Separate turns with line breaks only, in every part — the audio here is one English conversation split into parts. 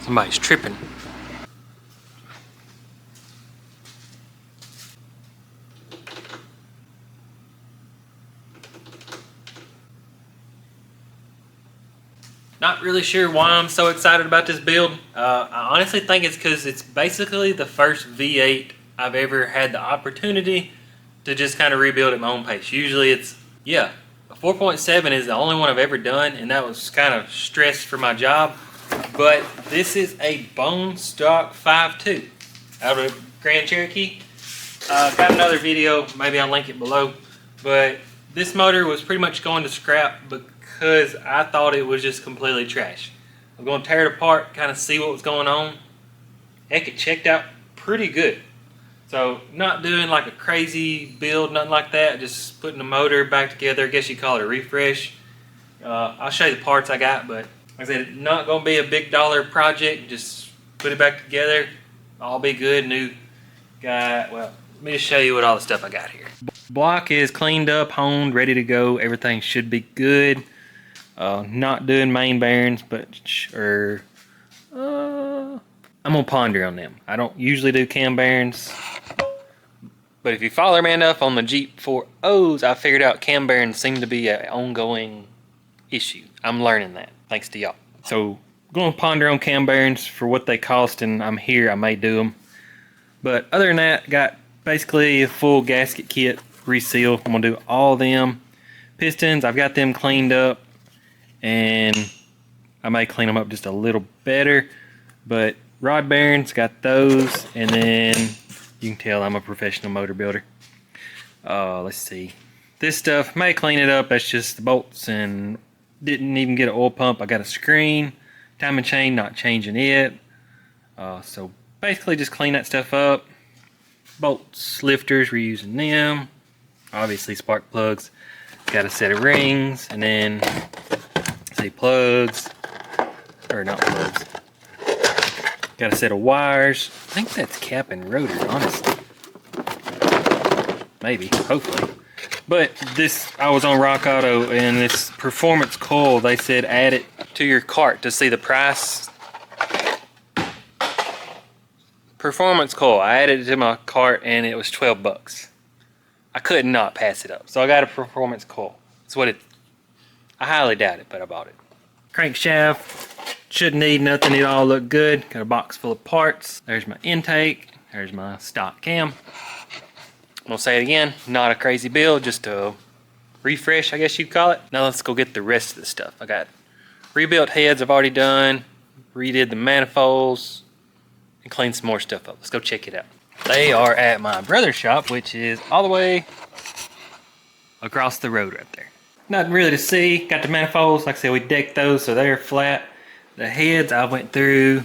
Somebody's tripping. Not really sure why I'm so excited about this build. I honestly think it's because it's basically the first V8 I've ever had the opportunity to just kind of rebuild at my own pace. Usually it's, yeah, a 4.7 is the only one I've ever done, and that was kind of stress for my job. But this is a bone stock 5.2 out of Grand Cherokee. Got another video, maybe I'll link it below. But this motor was pretty much going to scrap because I thought it was just completely trash. I'm going to tear it apart, kind of see what was going on. Heck, it checked out pretty good. So not doing like a crazy build, nothing like that. Just putting the motor back together. I guess you call it a refresh. I'll show you the parts I got, but like I said, not going to be a big dollar project. Just put it back together. All be good. New guy. Well, let me just show you what all the stuff I got here. Block is cleaned up, honed, ready to go. Everything should be good. Not doing main bearings, but I'm gonna ponder on them. I don't usually do cam bearings, but if you follow me enough on the Jeep 4.0s, I figured out cam bearings seem to be an ongoing issue. I'm learning that, thanks to y'all. So I'm gonna ponder on cam bearings for what they cost, and I'm here, I may do them. But other than that, got basically a full gasket kit, reseal. I'm gonna do all them. Pistons, I've got them cleaned up, and I may clean them up just a little better. But rod bearings, got those, and then you can tell I'm a professional motor builder. Let's see. This stuff, may clean it up. That's just the bolts, and didn't even get an oil pump. I got a screen, timing chain, not changing it. So basically just clean that stuff up. Bolts, lifters, we're using them. Obviously spark plugs. Got a set of rings, and then say plugs, or not plugs. Got a set of wires. I think that's cap and rotor, honestly. Maybe, hopefully. But this, I was on Rock Auto, and this performance coil, they said add it to your cart to see the price. Performance coil, I added it to my cart, and it was 12 bucks. I could not pass it up, so I got a performance coil. That's what it, I highly doubt it, but I bought it. Crankshaft, shouldn't need nothing, it all looked good. Got a box full of parts. There's my intake, there's my stock cam. I'm gonna say it again, not a crazy build, just a refresh, I guess you'd call it. Now let's go get the rest of the stuff. I got rebuilt heads I've already done, redid the manifolds, and cleaned some more stuff up. Let's go check it out. They are at my brother's shop, which is all the way across the road right there. Nothing really to see. Got the manifolds, like I said, we decked those so they're flat. The heads I went through,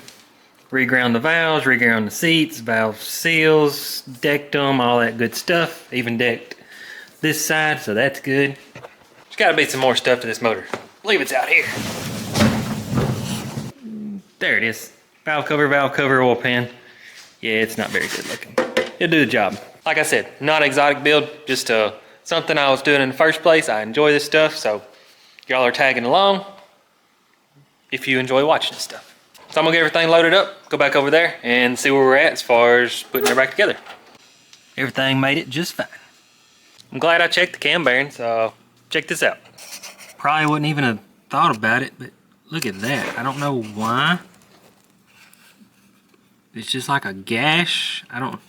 reground the valves, reground the seats, valve seals, decked them, all that good stuff. Even decked this side, so that's good. There's gotta be some more stuff to this motor. I believe it's out here. There it is. Valve cover, oil pan. Yeah, it's not very good looking. It'll do the job. Like I said, not an exotic build, just something I was doing in the first place. I enjoy this stuff, so y'all are tagging along if you enjoy watching this stuff. So I'm gonna get everything loaded up, go back over there, and see where we're at as far as putting it back together. Everything made it just fine. I'm glad I checked the cam bearings, so check this out. Probably wouldn't even have thought about it, but look at that. I don't know why. It's just like a gash. I don't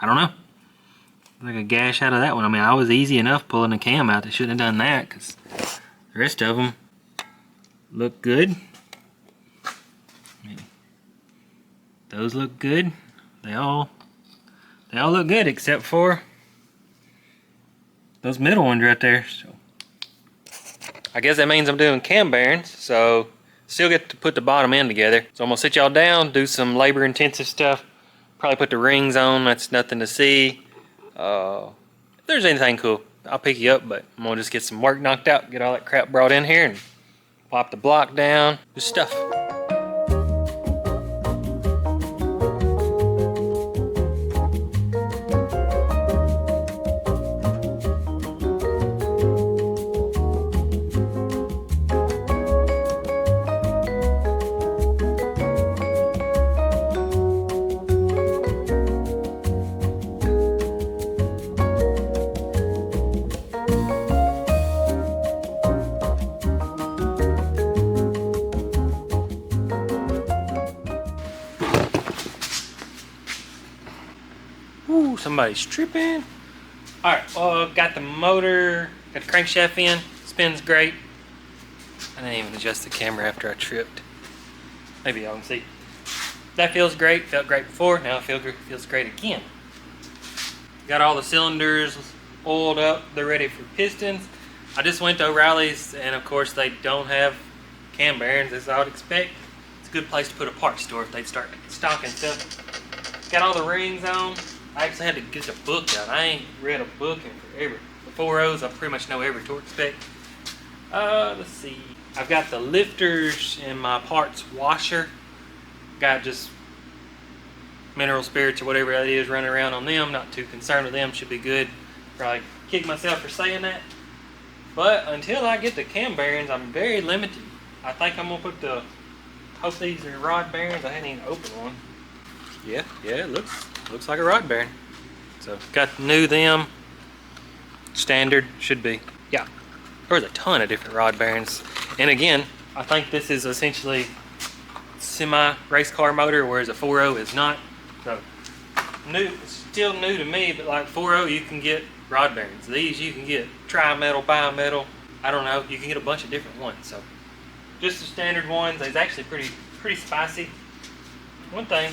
know. Like a gash out of that one. I mean, I was easy enough pulling the cam out. They shouldn't have done that, because the rest of them look good. I mean, those look good. They all look good except for those middle ones right there. So I guess that means I'm doing cam bearings, so still get to put the bottom end together. So I'm gonna sit y'all down, do some labor intensive stuff, probably put the rings on. That's nothing to see. If there's anything cool, I'll pick you up, but I'm gonna just get some work knocked out, get all that crap brought in here, and plop the block down, just stuff. somebody's tripping. Alright, well, got the motor, got the crankshaft in, spins great. I didn't even adjust the camera after I tripped. Maybe y'all can see. That feels great, felt great before, now it feels great again. Got all the cylinders oiled up, they're ready for pistons. I just went to O'Reilly's, and of course they don't have cam bearings as I would expect. It's a good place to put a parts store if they'd start stocking stuff. Got all the rings on. I actually had to get the book out. I ain't read a book in forever. The 4.0s, I pretty much know every torque spec. Let's see. I've got the lifters in my parts washer. Got just mineral spirits or whatever that is running around on them. Not too concerned with them. Should be good. Probably kick myself for saying that. But until I get the cam bearings, I'm very limited. I think I'm gonna put the, hope these are rod bearings. I hadn't even opened one. Yeah, it looks like a rod bearing. So got new them. Standard should be. Yeah, there's a ton of different rod bearings. And again, I think this is essentially semi race car motor, whereas a 4.0 is not. So new, still new to me, but like 4.0 you can get rod bearings. These you can get tri-metal, bi-metal. I don't know. You can get a bunch of different ones. So just the standard ones. They's actually pretty spicy. One thing,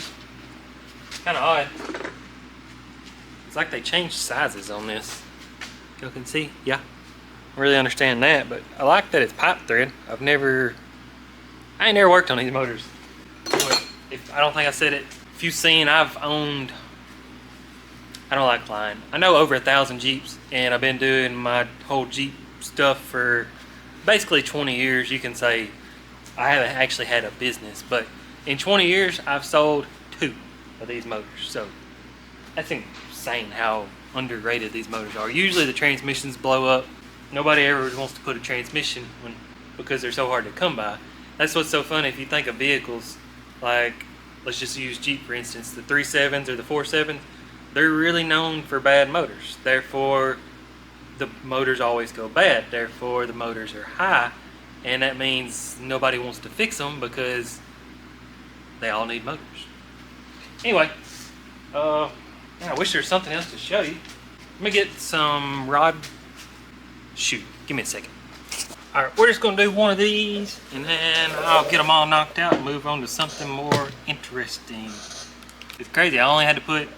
kind of odd. It's like they changed sizes on this. Y'all can see, yeah. I really understand that, but I like that it's pipe thread. I ain't never worked on these motors. I don't think I said it. If you've seen, I've owned, I don't like lying, I know over 1,000 Jeeps, and I've been doing my whole Jeep stuff for basically 20 years. You can say I haven't actually had a business, but in 20 years I've sold 2 of these motors. So that's insane how underrated these motors are. Usually the transmissions blow up. Nobody ever wants to put a transmission because they're so hard to come by. That's what's so funny. If you think of vehicles, like let's just use Jeep for instance, the 3.7s or the 4.7s, they're really known for bad motors. Therefore, the motors always go bad. Therefore, the motors are high, and that means nobody wants to fix them because they all need motors. Anyway, I wish there was something else to show you. Let me get some rod. Shoot, give me a second. Alright, we're just going to do one of these, and then I'll get them all knocked out and move on to something more interesting. It's crazy, I only had to put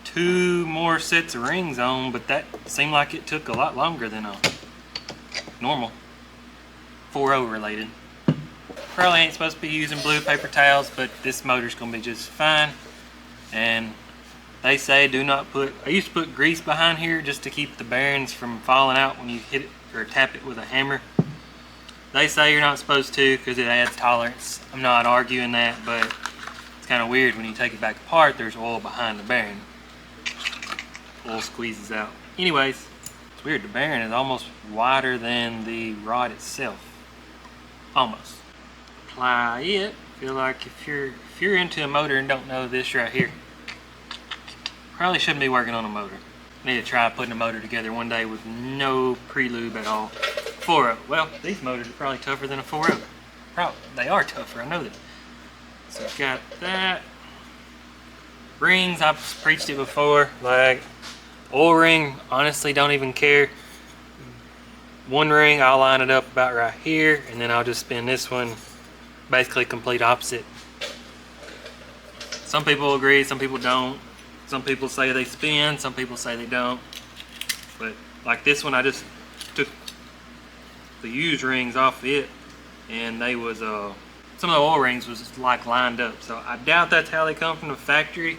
2 more sets of rings on, but that seemed like it took a lot longer than a normal 4.0 related. Probably ain't supposed to be using blue paper towels, but this motor's going to be just fine. And they say do not put, I used to put grease behind here just to keep the bearings from falling out when you hit it or tap it with a hammer. They say you're not supposed to because it adds tolerance. I'm not arguing that, but it's kind of weird when you take it back apart, there's oil behind the bearing. Oil squeezes out. Anyways, it's weird, the bearing is almost wider than the rod itself. Almost. Apply it. Feel like if you're into a motor and don't know this right here, probably shouldn't be working on a motor. Need to try putting a motor together one day with no pre-lube at all. 4.0. Well, these motors are probably tougher than a 4.0. Probably. They are tougher, I know that. So got that. Rings, I've preached it before. Like, oil ring, honestly don't even care. One ring, I'll line it up about right here, and then I'll just spin this one basically complete opposite. Some people agree, some people don't. Some people say they spin, some people say they don't. But like this one, I just took the used rings off it, and they was some of the oil rings was just like lined up. So I doubt that's how they come from the factory.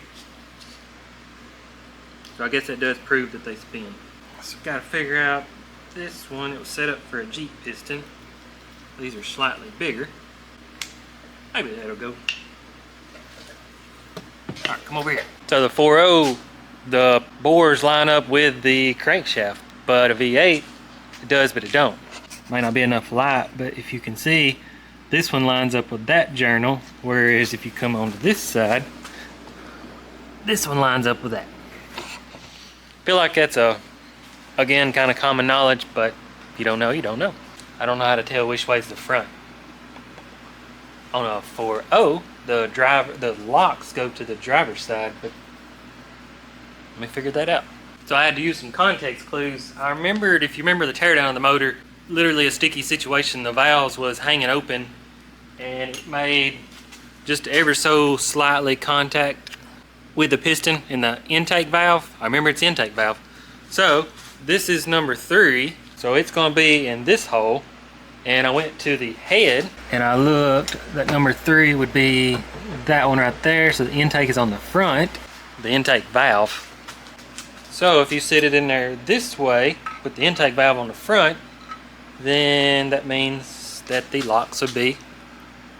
So I guess that does prove that they spin. So gotta figure out this one. It was set up for a Jeep piston. These are slightly bigger. Maybe that'll go. Alright, come over here. So the 4.0, the bores line up with the crankshaft, but a V8, it does, but it don't. Might not be enough light, but if you can see, this one lines up with that journal, whereas if you come onto this side, this one lines up with that. Feel like that's again, kind of common knowledge, but if you don't know, you don't know. I don't know how to tell which way's the front. On a 4.0, the locks go to the driver's side, but Let me figure that out. So I had to use some context clues. I remembered, if you remember the teardown of the motor, literally a sticky situation. The valves was hanging open and it made just ever so slightly contact with the piston in the intake valve. I remember it's intake valve. So this is number 3. So it's going to be in this hole. And I went to the head and I looked that number 3 would be that one right there. So the intake is on the front, the intake valve. So if you sit it in there this way, put the intake valve on the front, then that means that the locks would be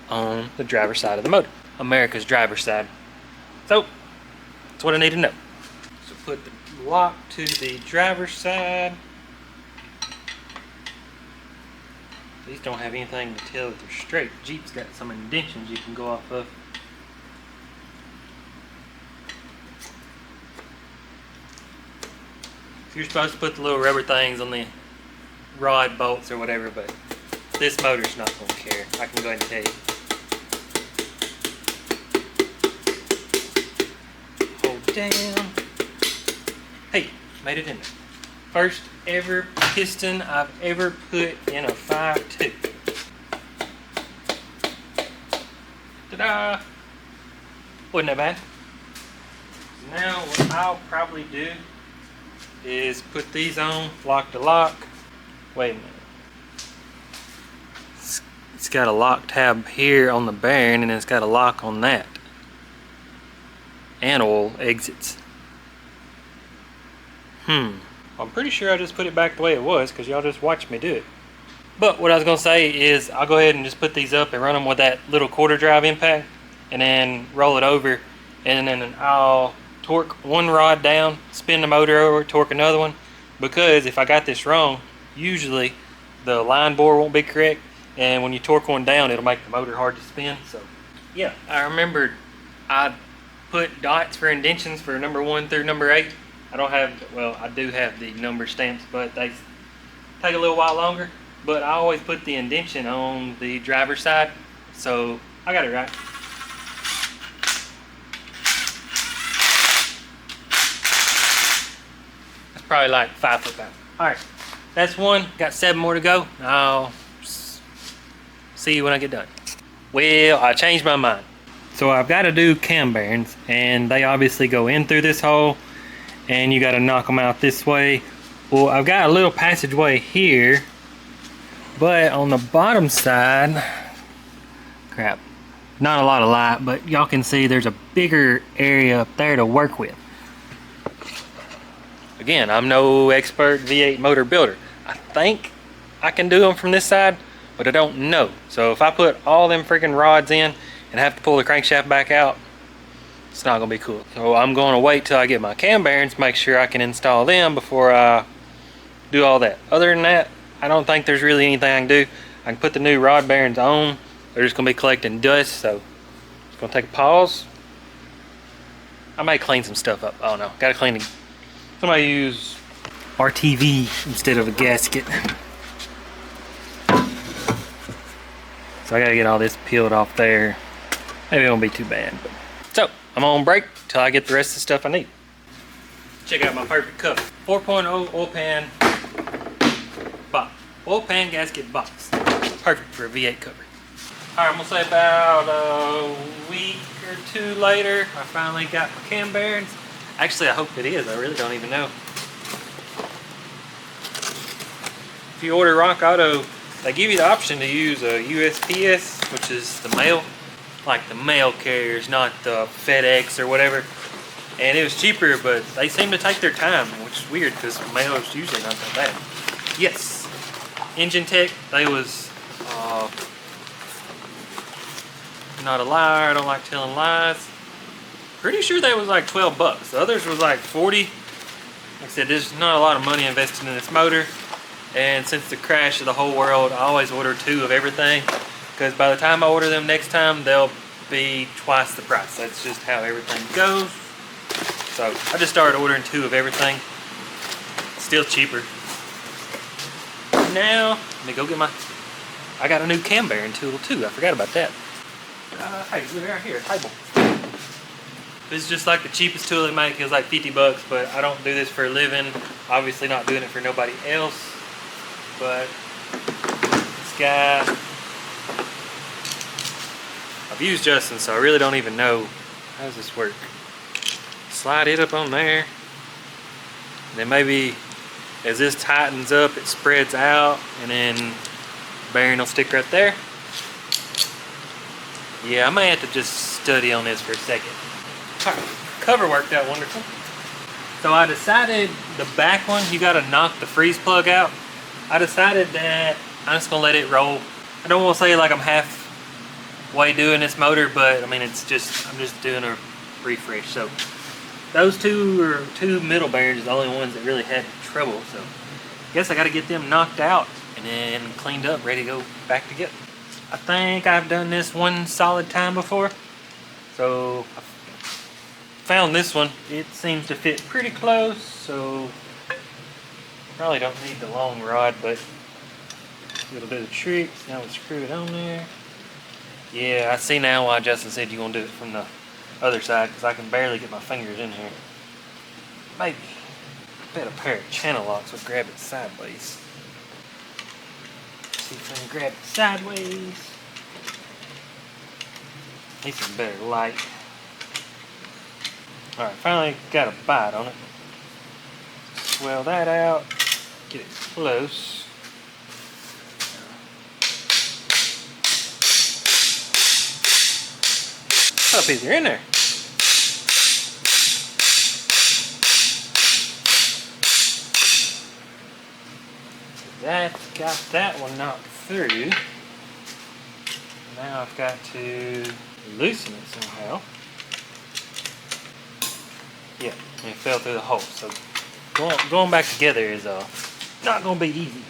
on the driver's side of the motor. America's driver's side. So that's what I need to know. So put the lock to the driver's side. These don't have anything to tell that they're straight. Jeep's got some indentions you can go off of. So you're supposed to put the little rubber things on the rod bolts or whatever, but this motor's not going to care. I can go ahead and tell you. Hold down. Hey, made it in there. First ever piston I've ever put in a 5.2. Ta-da! Wasn't that bad? Now what I'll probably do is put these on, lock to lock. Wait a minute. It's got a lock tab here on the bearing and it's got a lock on that. And oil exits. I'm pretty sure I just put it back the way it was because y'all just watched me do it. But what I was going to say is I'll go ahead and just put these up and run them with that little quarter drive impact and then roll it over, and then I'll torque one rod down, spin the motor over, torque another one, because if I got this wrong, usually the line bore won't be correct, and when you torque one down it'll make the motor hard to spin. So yeah, I remembered I put dots for indentions for number 1 through number 8. I don't have, well, I do have the number stamps, but they take a little while longer. But I always put the indention on the driver's side, so I got it right. That's probably like 5 foot pounds. Alright, that's one. Got 7 more to go. I'll see you when I get done. Well, I changed my mind. So I've got to do cam bearings, and they obviously go in through this hole, and you got to knock them out this way. Well, I've got a little passageway here, but on the bottom side, crap, not a lot of light, but y'all can see there's a bigger area up there to work with. Again, I'm no expert V8 motor builder. I think I can do them from this side, but I don't know. So if I put all them freaking rods in and have to pull the crankshaft back out, it's not gonna be cool. So I'm gonna wait till I get my cam bearings, make sure I can install them before I do all that. Other than that, I don't think there's really anything I can do. I can put the new rod bearings on. They're just gonna be collecting dust, so it's gonna take a pause. I might clean some stuff up. Oh no, gotta clean it. Somebody use RTV instead of a gasket. So I gotta get all this peeled off there. Maybe it won't be too bad. But. So I'm on break till I get the rest of the stuff I need. Check out my perfect cover. 4.0 oil pan box. Oil pan gasket box. Perfect for a V8 cover. Alright, I'm gonna say about a week or 2 later, I finally got my cam bearings. Actually, I hope it is. I really don't even know. If you order Rock Auto, they give you the option to use a USPS, which is the mail, like the mail carriers, not the FedEx or whatever. And it was cheaper, but they seem to take their time, which is weird because mail is usually not that bad. Yes, Engine Tech, they was not a liar. I don't like telling lies. Pretty sure they was like 12 bucks. The others was like 40. Like I said, there's not a lot of money invested in this motor. And since the crash of the whole world, I always order 2 of everything. Because by the time I order them next time, they'll be twice the price. That's just how everything goes. So I just started ordering 2 of everything. Still cheaper. Now, let me go get I got a new cam bearing tool too. I forgot about that. Hey, look right here, table. This is just like the cheapest tool they make. It was like 50 bucks, but I don't do this for a living. Obviously not doing it for nobody else. But this guy, I've used Justin, so I really don't even know how does this work. Slide it up on there. And then maybe as this tightens up, it spreads out, and then the bearing will stick right there. Yeah, I may have to just study on this for a second. Cover worked out wonderful. So I decided the back one, you gotta knock the freeze plug out. I decided that I'm just gonna let it roll. I don't want to say like I'm halfway doing this motor, but I mean I'm just doing a refresh. So those two middle bearings are the only ones that really had trouble. So I guess I gotta get them knocked out and then cleaned up, ready to go back together. I think I've done this one solid time before. So I found this one. It seems to fit pretty close, so probably don't need the long rod, but it'll do the trick. Now we screw it on there. Yeah, I see now why Justin said you're gonna do it from the other side, because I can barely get my fingers in here. Maybe. I bet a pair of channel locks would grab it sideways. See if I can grab it sideways. Need some better light. Alright, finally got a bite on it. Swell that out. Get it close. Puppies are in there. That's got that one knocked through. Now I've got to loosen it somehow. Yeah, and it fell through the hole. So going back together is not going to be easy.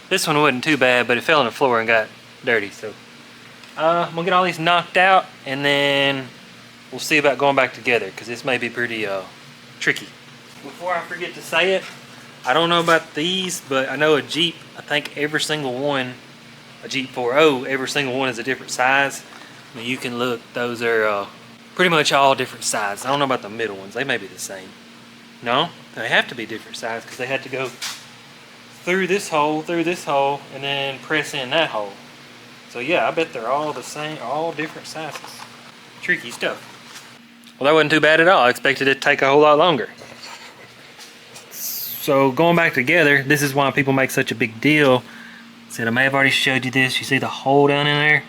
This one wasn't too bad, but it fell on the floor and got dirty. So I'm going to get all these knocked out, and then we'll see about going back together, because this may be pretty tricky. Before I forget to say it, I don't know about these, but I know a Jeep, I think every single one, a Jeep 4.0, every single one is a different size. I mean, you can look, those are pretty much all different sizes. I don't know about the middle ones, they may be the same. No, they have to be different size, because they had to go through this hole, and then press in that hole. So yeah, I bet they're all the same, all different sizes. Tricky stuff. Well, that wasn't too bad at all. I expected it to take a whole lot longer. So going back together, this is why people make such a big deal. Said I may have already showed you this. You see the hole down in there?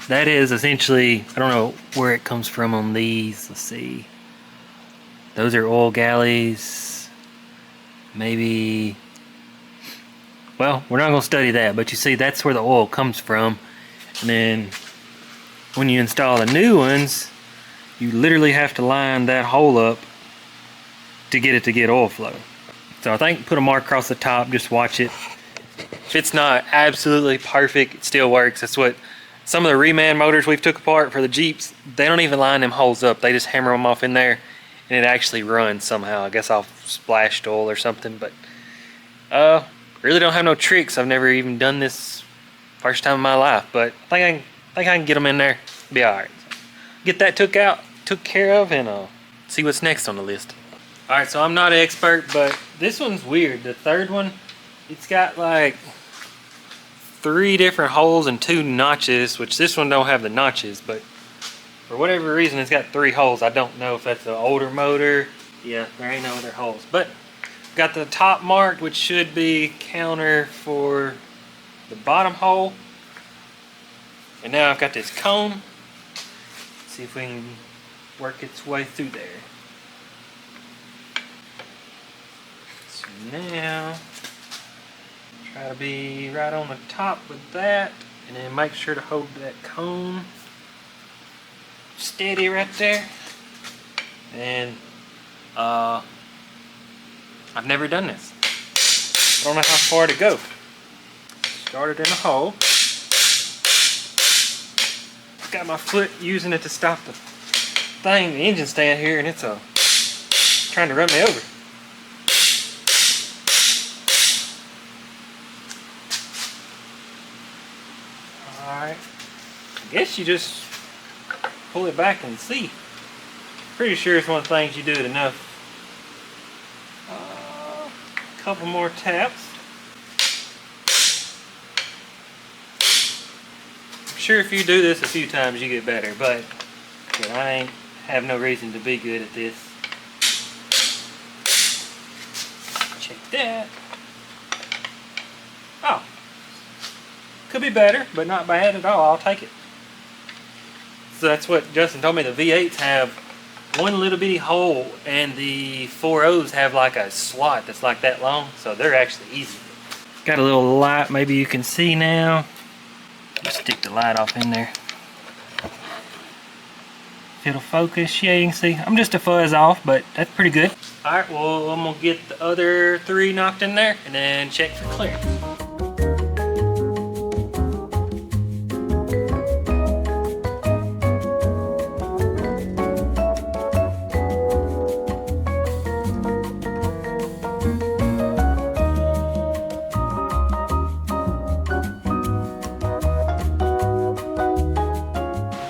That is essentially, I don't know where it comes from on these. Let's see. Those are oil galleys. Maybe, well, we're not going to study that, but you see that's where the oil comes from. And then when you install the new ones, you literally have to line that hole up to get it to get oil flow. So I think put a mark across the top, just watch it. If it's not absolutely perfect, it still works. That's what some of the reman motors we've took apart for the Jeeps, they don't even line them holes up. They just hammer them off in there, and it actually runs somehow. I guess I'll splashed oil or something, but really don't have no tricks. I've never even done this first time in my life, but I think I can get them in there. Be all right. Get that took care of, and see what's next on the list. All right, so I'm not an expert, but this one's weird. The third one, it's got like 3 different holes and 2 notches, which this one don't have the notches, but for whatever reason it's got 3 holes. I don't know if that's an older motor. Yeah, there ain't no other holes, but got the top marked, which should be counter for the bottom hole. And now I've got this cone. Let's see if we can work its way through there. So now try to be right on the top with that, and then make sure to hold that cone steady right there. And I've never done this. I don't know how far to go. Started in a hole. Got my foot using it to stop the thing, the engine stand here, and it's trying to run me over. Alright. I guess you just pull it back and see. Pretty sure it's one of the things you do it enough. Couple more taps. I'm sure if you do this a few times you get better, but I ain't have no reason to be good at this. Check that. Oh, could be better, but not bad at all. I'll take it. So that's what Justin told me. The V8s have one little bitty hole, and the 4.0s have like a slot that's like that long, so they're actually easy. Got a little light, maybe you can see now. Just stick the light off in there. If it'll focus, yeah, you can see. I'm just a fuzz off, but that's pretty good. Alright, well, I'm gonna get the other 3 knocked in there and then check for clearance.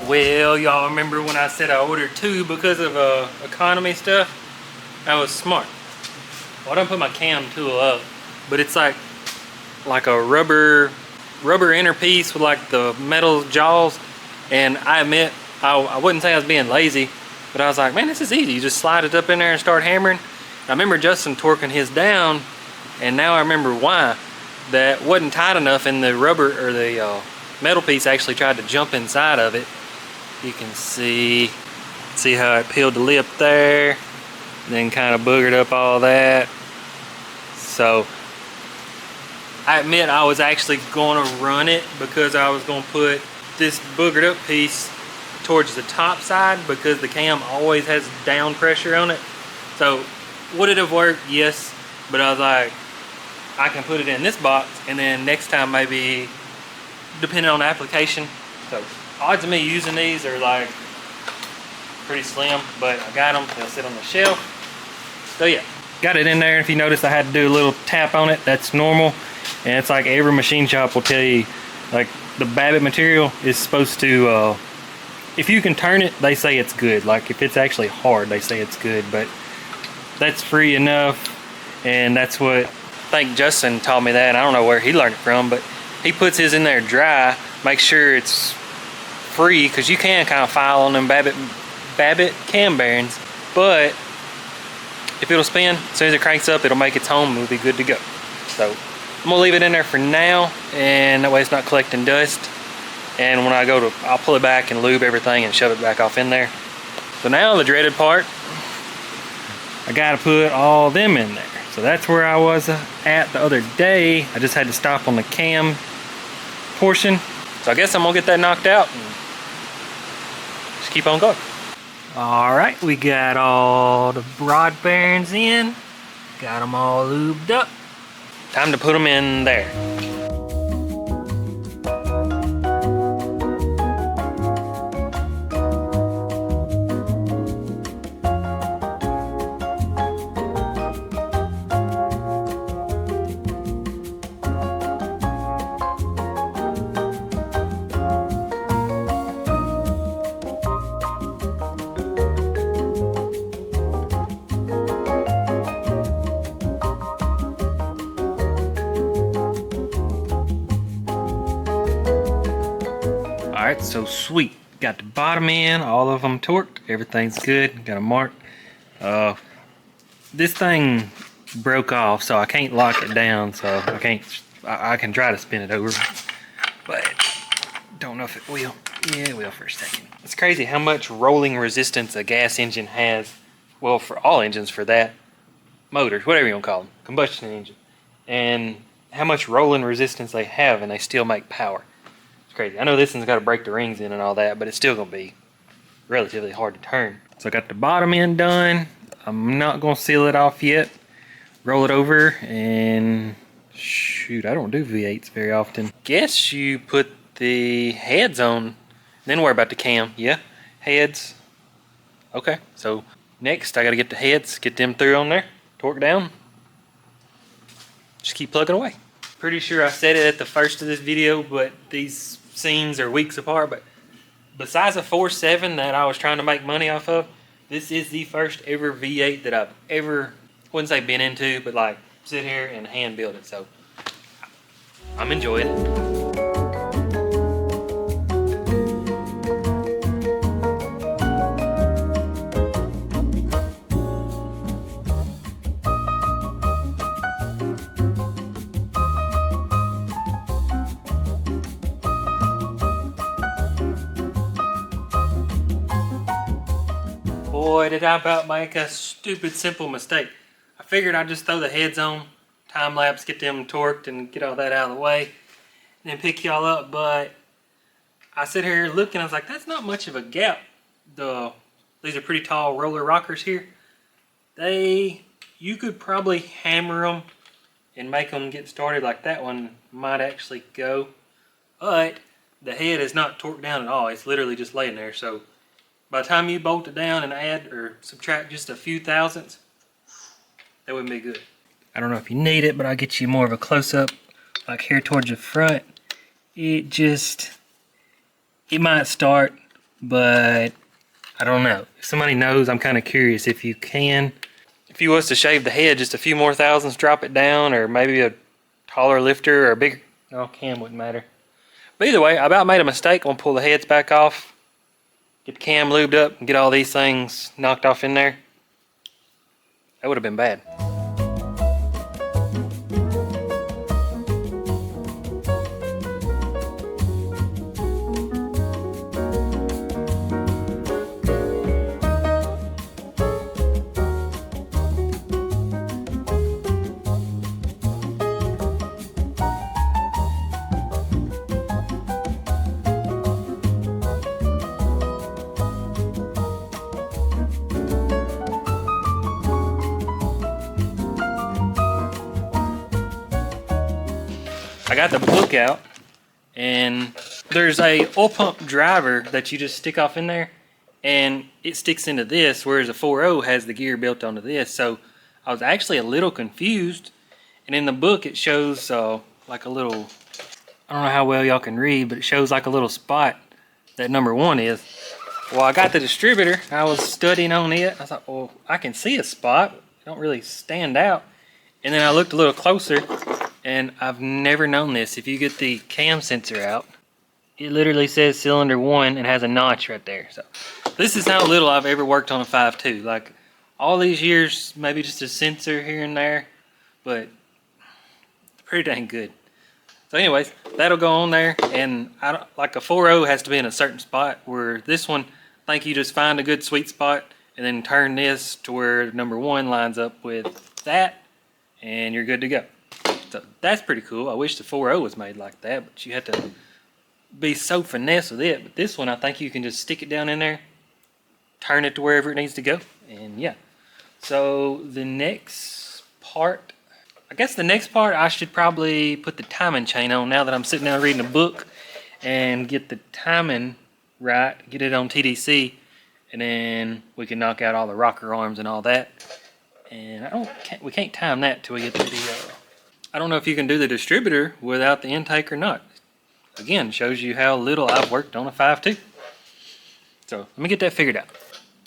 Well, y'all remember when I said I ordered 2 because of economy stuff? That was smart. Well, I don't put my cam tool up, but it's like a rubber inner piece with like the metal jaws. And I admit, I wouldn't say I was being lazy, but I was like, man, this is easy. You just slide it up in there and start hammering. I remember Justin torquing his down, and now I remember why. That wasn't tight enough, and the rubber or the metal piece actually tried to jump inside of it. You can see how it peeled the lip there, then kind of boogered up all that. So I admit I was actually going to run it because I was going to put this boogered up piece towards the top side because the cam always has down pressure on it. So would it have worked? Yes, but I was like, I can put it in this box, and then next time maybe, depending on the application. So odds of me using these are like pretty slim, but I got them. They'll sit on the shelf. So yeah, got it in there. If you notice, I had to do a little tap on it. That's normal, and it's like every machine shop will tell you, like the Babbitt material is supposed to, if you can turn it, they say it's good. Like if it's actually hard, they say it's good, but that's free enough, and that's what I think Justin taught me that. I don't know where he learned it from, but he puts his in there dry, make sure it's free, because you can kind of file on them Babbitt cam bearings, but if it'll spin, as soon as it cranks up, it'll make its home and we'll be good to go. So I'm gonna leave it in there for now, and that way it's not collecting dust. And when I go to, I'll pull it back and lube everything and shove it back off in there. So now the dreaded part, I gotta put all them in there. So that's where I was at the other day. I just had to stop on the cam portion. So I guess I'm gonna get that knocked out and just keep on going. All right, we got all the rod bearings in. Got them all lubed up. Time to put them in there. Alright, so sweet. Got the bottom in, all of them torqued. Everything's good. Got a mark. This thing broke off, so I can't lock it down, so I can try to spin it over, but don't know if it will. Yeah, it will for a second. It's crazy how much rolling resistance a gas engine has. Well, for all engines, for that. Motors, whatever you want to call them. Combustion engine. And how much rolling resistance they have, and they still make power. Crazy. I know this one's got to break the rings in and all that, but it's still going to be relatively hard to turn. So I got the bottom end done. I'm not going to seal it off yet. Roll it over and shoot, I don't do V8s very often. Guess you put the heads on, then worry about the cam. Yeah, heads. Okay, so next I got to get the heads, get them through on there, torque down. Just keep plugging away. Pretty sure I said it at the first of this video, but these scenes are weeks apart, but besides a 4.7 that I was trying to make money off of, this is the first ever V8 that I've ever, wouldn't say been into, but like sit here and hand build it. So I'm enjoying it. Boy, did I about make a stupid simple mistake. I figured I'd just throw the heads on, time lapse, get them torqued and get all that out of the way, and then pick y'all up, but I sit here looking, I was like, that's not much of a gap. These are pretty tall roller rockers here. You could probably hammer them and make them get started like that one might actually go, but the head is not torqued down at all. It's literally just laying there, so by the time you bolt it down and add or subtract just a few thousandths, that wouldn't be good. I don't know if you need it, but I'll get you more of a close-up, like here towards the front. It might start, but I don't know. If somebody knows, I'm kind of curious if you can. If you was to shave the head just a few more thousandths, drop it down, or maybe a taller lifter or a bigger, no, cam wouldn't matter. But either way, I about made a mistake. I'm gonna pull the heads back off, get the cam lubed up, and get all these things knocked off in there. That would have been bad. I got the book out, and there's a oil pump driver that you just stick off in there, and it sticks into this, whereas a 4.0 has the gear built onto this. So I was actually a little confused, and in the book it shows like a little, I don't know how well y'all can read, but it shows like a little spot that number 1 is. Well, I got the distributor, I was studying on it, I thought, well, I can see a spot, it don't really stand out. And then I looked a little closer, and I've never known this. If you get the cam sensor out, it literally says cylinder 1 and has a notch right there. So this is how little I've ever worked on a 5.2. Like all these years, maybe just a sensor here and there, but pretty dang good. So anyways, that'll go on there, and like a 4.0 has to be in a certain spot, where this one, I think you just find a good sweet spot and then turn this to where number 1 lines up with that, and you're good to go. So that's pretty cool. I wish the 4.0 was made like that, but you have to be so finesse with it. But this one, I think you can just stick it down in there, turn it to wherever it needs to go, and yeah. So the next part, I guess the next part, I should probably put the timing chain on now that I'm sitting down reading a book, and get the timing right, get it on TDC, and then we can knock out all the rocker arms and all that. And we can't time that till we get to the, I don't know if you can do the distributor without the intake or not. Again, shows you how little I've worked on a 5.2. So let me get that figured out.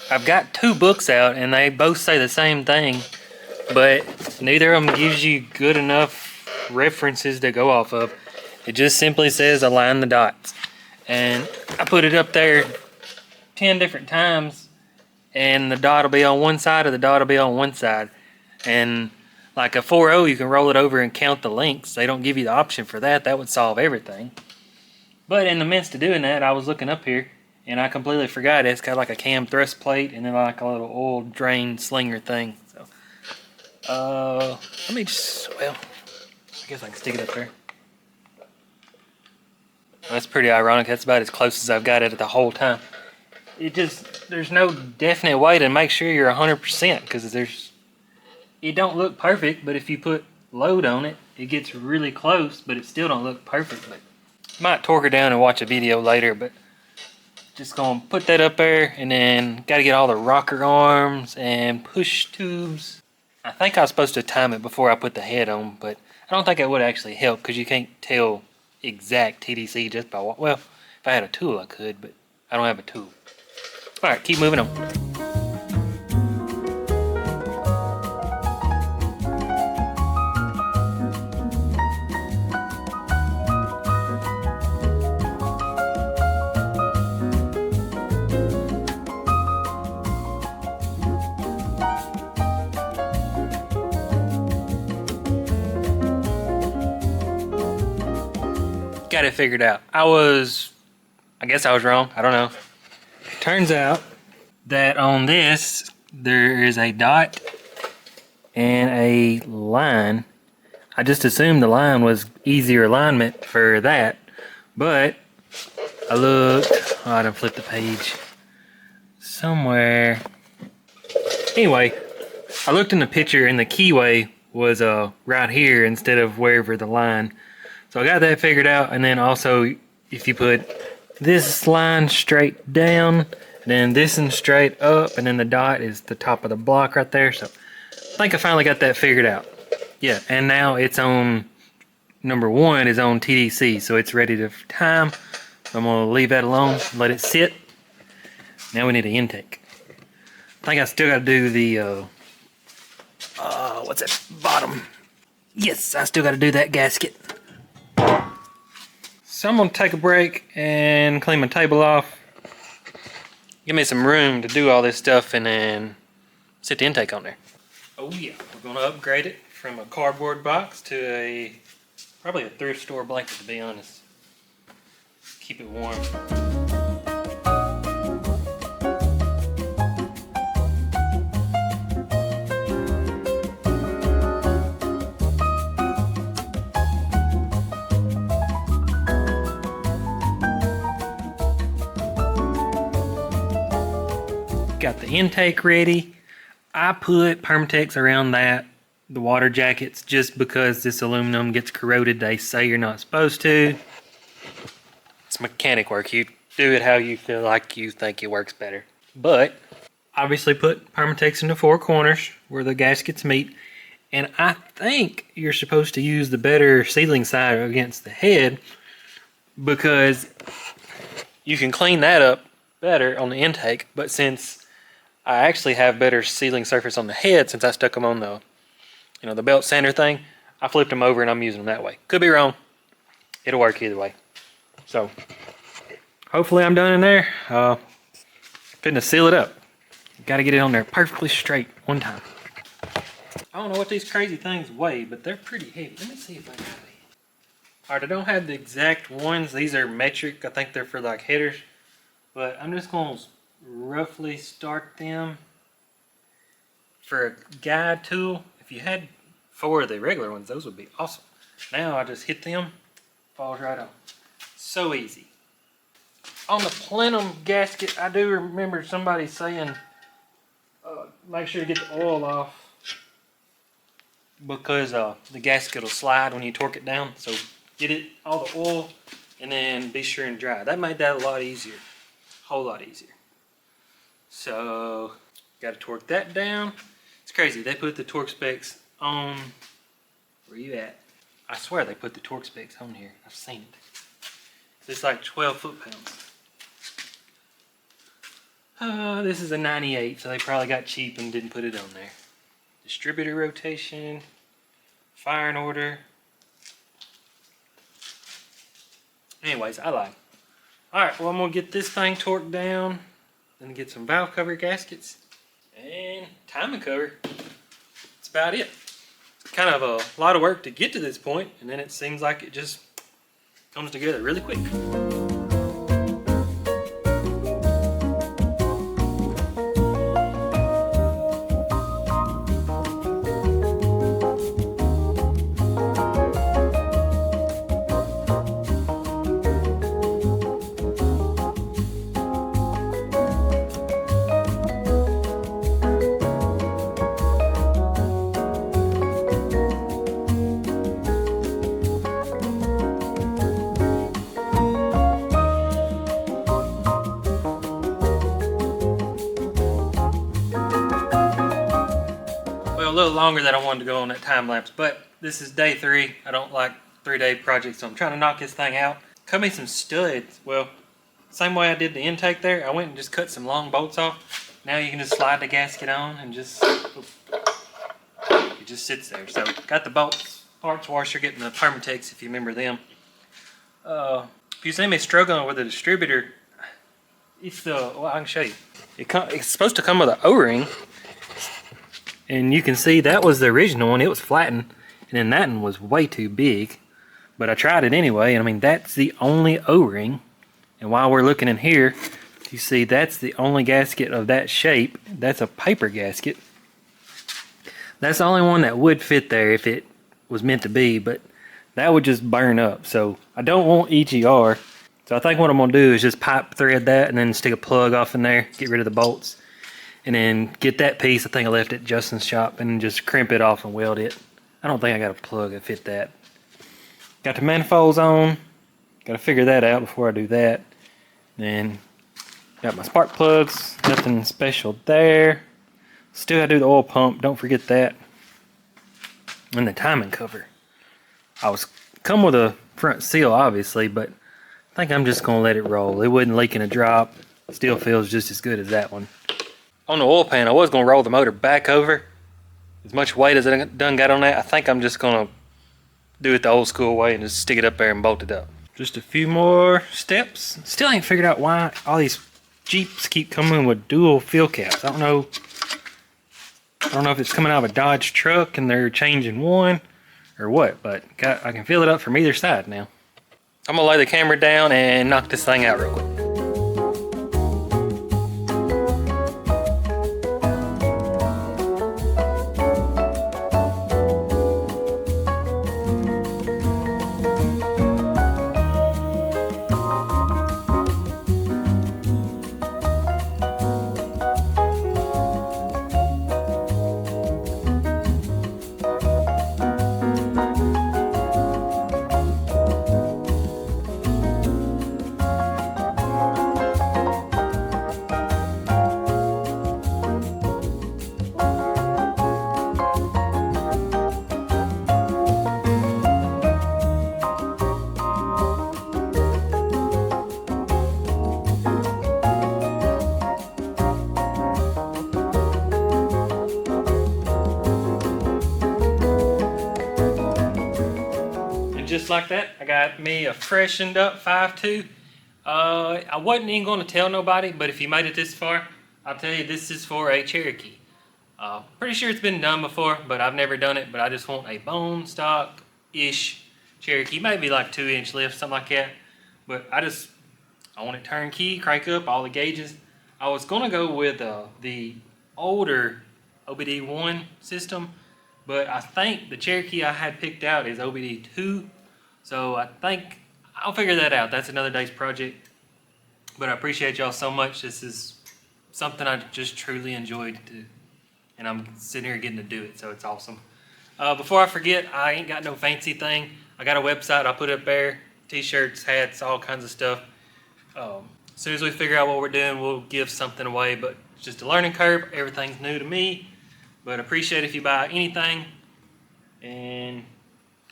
I've got 2 books out, and they both say the same thing, but neither of them gives you good enough references to go off of. It just simply says align the dots. And I put it up there 10 different times, and the dot will be on one side or the dot will be on one side. And like a 4.0, you can roll it over and count the links. They don't give you the option for that. That would solve everything. But in the midst of doing that, I was looking up here, and I completely forgot it's got like a cam thrust plate and then like a little oil drain slinger thing. So let me just, well, I guess I can stick it up there. That's pretty ironic. That's about as close as I've got it the whole time. There's no definite way to make sure you're 100%, because it don't look perfect, but if you put load on it, it gets really close, but it still don't look perfect. But might torque her down and watch a video later, but just gonna put that up there, and then gotta get all the rocker arms and push tubes. I think I was supposed to time it before I put the head on, but I don't think it would actually help, because you can't tell exact TDC just by, well, if I had a tool I could, but I don't have a tool. All right, keep moving on. Got it figured out. I guess I was wrong. I don't know. Turns out that on this, there is a dot and a line. I just assumed the line was easier alignment for that, but I looked. Oh, I done flipped the page. Somewhere. Anyway, I looked in the picture and the keyway was right here instead of wherever the line. So I got that figured out, and then also if you put this line straight down, then this one straight up, and then the dot is the top of the block right there. So I think I finally got that figured out. Yeah, and now it's on, number 1 is on TDC, so it's ready to time. So I'm gonna leave that alone, let it sit. Now we need an intake. I think I still gotta do the, what's that, bottom. Yes, I still gotta do that gasket. So I'm gonna take a break and clean my table off. Give me some room to do all this stuff and then sit the intake on there. Oh yeah, we're gonna upgrade it from a cardboard box to probably a thrift store blanket, to be honest. Keep it warm. Got the intake ready. I put Permatex around the water jackets, just because this aluminum gets corroded. They say you're not supposed to. It's mechanic work. You do it how you feel like you think it works better. But obviously put Permatex in the 4 corners where the gaskets meet. And I think you're supposed to use the better sealing side against the head, because you can clean that up better on the intake. But since I actually have better sealing surface on the head, since I stuck them on the, the belt sander thing, I flipped them over and I'm using them that way. Could be wrong. It'll work either way. So hopefully I'm done in there. Finna seal it up. Got to get it on there perfectly straight one time. I don't know what these crazy things weigh, but they're pretty heavy. Let me see if I got it. Alright, I don't have the exact ones. These are metric. I think they're for like headers. But I'm just going to roughly start them. For a guide tool, if you had 4 of the regular ones, those would be awesome. Now I just hit them, falls right on. So easy. On the plenum gasket, I do remember somebody saying, make sure to get the oil off, because the gasket will slide when you torque it down. So get it, all the oil, and then be sure and dry. That made that a lot easier. Whole lot easier. So got to torque that down. It's crazy, they put the torque specs on, where you at? I swear they put the torque specs on here. I've seen it. It's like 12 foot-pounds. This is a 98, so they probably got cheap and didn't put it on there. Distributor rotation, firing order. Anyways, I like it. Alright, well I'm going to get this thing torqued down, then get some valve cover gaskets, and timing cover. That's about it. It's kind of a lot of work to get to this point, and then it seems like it just comes together really quick. A little longer than I wanted to go on that time lapse, but this is day 3. I don't like 3-day projects, so I'm trying to knock this thing out. Cut me some studs. Well, Same way I did the intake there, I went and just cut some long bolts off. Now you can just slide the gasket on and just, it just sits there. So got the bolts, parts washer, getting the Permatex if you remember them. If you see me struggling with a distributor, it's well, I can show you. It's supposed to come with an O-ring, and you can see that was the original one. It was flattened, and then that one was way too big. But I tried it anyway, and I mean, that's the only O-ring. And while we're looking in here, you see that's the only gasket of that shape. That's a paper gasket. That's the only one that would fit there if it was meant to be, but that would just burn up. So I don't want EGR. So I think what I'm gonna do is just pipe thread that and then stick a plug off in there, get rid of the bolts, and then get that piece. I think I left it at Justin's shop, and just crimp it off and weld it. I don't think I got a plug that fit that. Got the manifolds on. Got to figure that out before I do that. Then got my spark plugs. Nothing special there. Still got to do the oil pump. Don't forget that. And the timing cover. I was come with a front seal, obviously, but I think I'm just gonna let it roll. It wasn't leaking a drop. Still feels just as good as that one. On the oil pan, I was gonna roll the motor back over. As much weight as I done got on that, I think I'm just gonna do it the old school way and just stick it up there and bolt it up. Just a few more steps. Still ain't figured out why all these Jeeps keep coming with dual fill caps. I don't know if it's coming out of a Dodge truck and they're changing one or what, but I can fill it up from either side now. I'm gonna lay the camera down and knock this thing out real quick. Just like that, I got me a freshened up 5.2. I wasn't even going to tell nobody, but if you made it this far, I'll tell you this is for a Cherokee. Pretty sure it's been done before, but I've never done it. But I just want a bone stock-ish Cherokee, maybe like 2-inch lift, something like that. But I want it turnkey, crank up all the gauges. I was going to go with the older OBD1 system, but I think the Cherokee I had picked out is OBD2. So I think I'll figure that out. That's another day's project. But I appreciate y'all so much. This is something I just truly enjoyed to do. And I'm sitting here getting to do it, so it's awesome. Before I forget, I ain't got no fancy thing. I got a website I'll put up there. T-shirts, hats, all kinds of stuff. As soon as we figure out what we're doing, we'll give something away. But it's just a learning curve. Everything's new to me. But I appreciate if you buy anything. And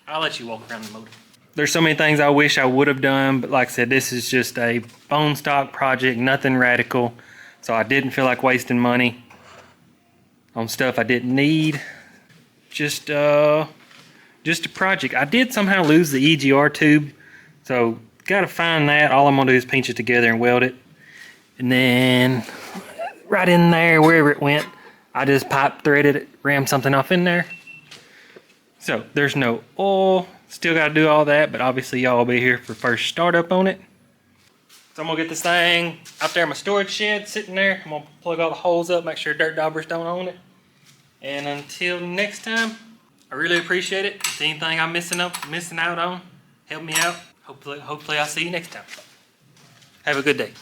I'll let you walk around the motor. There's so many things I wish I would have done, but like I said, this is just a bone stock project, nothing radical. So I didn't feel like wasting money on stuff I didn't need. Just a project. I did somehow lose the EGR tube, so gotta find that. All I'm gonna do is pinch it together and weld it. And then right in there, wherever it went, I just pipe threaded it, rammed something off in there. So there's no oil. Still got to do all that, but obviously y'all will be here for first startup on it. So I'm going to get this thing out there in my storage shed, sitting there. I'm going to plug all the holes up, make sure dirt daubers don't own it. And until next time, I really appreciate it. If there's anything I'm missing out on, help me out. Hopefully I'll see you next time. Have a good day.